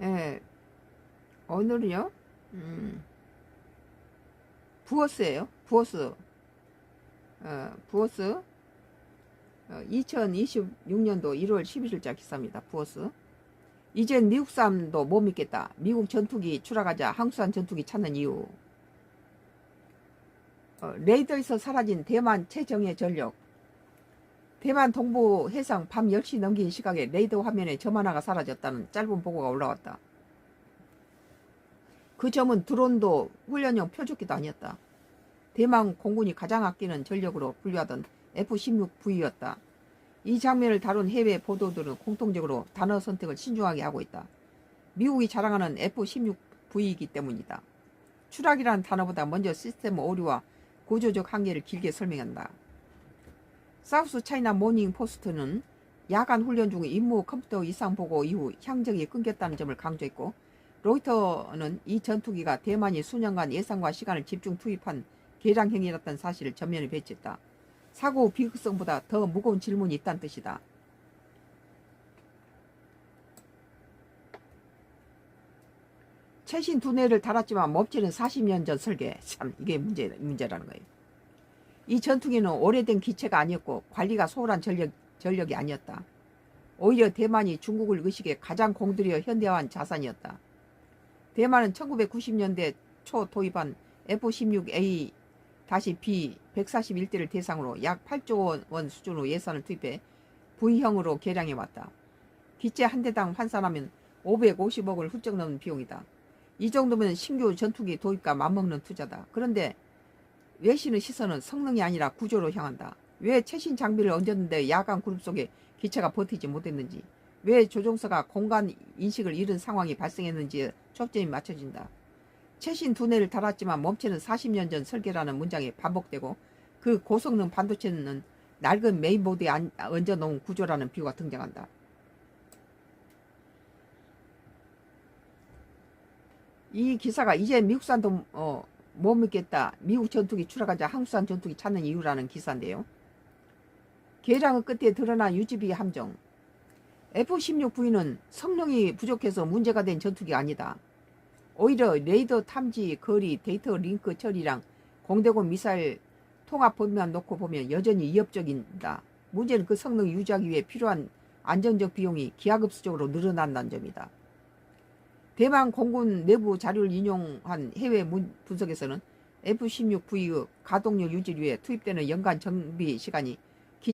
예, 오늘은요, 부어스예요. 부어스. 부어스. 2026년도 1월 11일자 기사입니다. 부어스. 이젠 미국 사람도 못 믿겠다. 미국 전투기 추락하자 한국산 전투기 찾는 이유. 레이더에서 사라진 대만 최정예 전력. 대만 동부 해상 밤 10시 넘긴 시각에 레이더 화면에 점 하나가 사라졌다는 짧은 보고가 올라왔다. 그 점은 드론도 훈련용 표적기도 아니었다. 대만 공군이 가장 아끼는 전력으로 분류하던 F-16V였다. 이 장면을 다룬 해외 보도들은 공통적으로 단어 선택을 신중하게 하고 있다. 미국이 자랑하는 F-16V이기 때문이다. 추락이라는 단어보다 먼저 시스템 오류와 구조적 한계를 길게 설명한다. 사우스 차이나 모닝 포스트는 야간 훈련 중 임무 컴퓨터 이상 보고 이후 향적이 끊겼다는 점을 강조했고, 로이터는 이 전투기가 대만이 수년간 예산과 시간을 집중 투입한 개량행위였다는 사실을 전면에 배치했다. 사고 비극성보다 더 무거운 질문이 있다는 뜻이다. 최신 두뇌를 달았지만 멈추는 40년 전 설계. 참 이게 문제라는 거예요. 이 전투기는 오래된 기체가 아니었고 관리가 소홀한 전력이 아니었다. 오히려 대만이 중국을 의식해 가장 공들여 현대화한 자산이었다. 대만은 1990년대 초 도입한 F-16A-B 141대를 대상으로 약 8조 원 수준으로 예산을 투입해 V형으로 개량해왔다. 기체 한 대당 환산하면 550억을 훌쩍 넘는 비용이다. 이 정도면 신규 전투기 도입과 맞먹는 투자다. 그런데 외신의 시선은 성능이 아니라 구조로 향한다. 왜 최신 장비를 얹었는데 야간 구름 속에 기체가 버티지 못했는지, 왜 조종사가 공간 인식을 잃은 상황이 발생했는지에 초점이 맞춰진다. 최신 두뇌를 달았지만 멈추는 40년 전 설계라는 문장이 반복되고, 그 고성능 반도체는 낡은 메인보드에 얹어놓은 구조라는 비유가 등장한다. 이 기사가 이제 미국산도 못 믿겠다. 미국 전투기 추락하자 한국산 전투기 찾는 이유라는 기사인데요. 개량의 끝에 드러난 유지비 함정. F-16V는 성능이 부족해서 문제가 된 전투기가 아니다. 오히려 레이더 탐지, 거리, 데이터 링크 처리랑 공대공 미사일 통합 범위만 놓고 보면 여전히 위협적이다. 문제는 그 성능을 유지하기 위해 필요한 안정적 비용이 기하급수적으로 늘어난다는 점이다. 대만 공군 내부 자료를 인용한 해외 분석에서는 F-16V의 가동력 유지를 위해 투입되는 연간 정비 시간이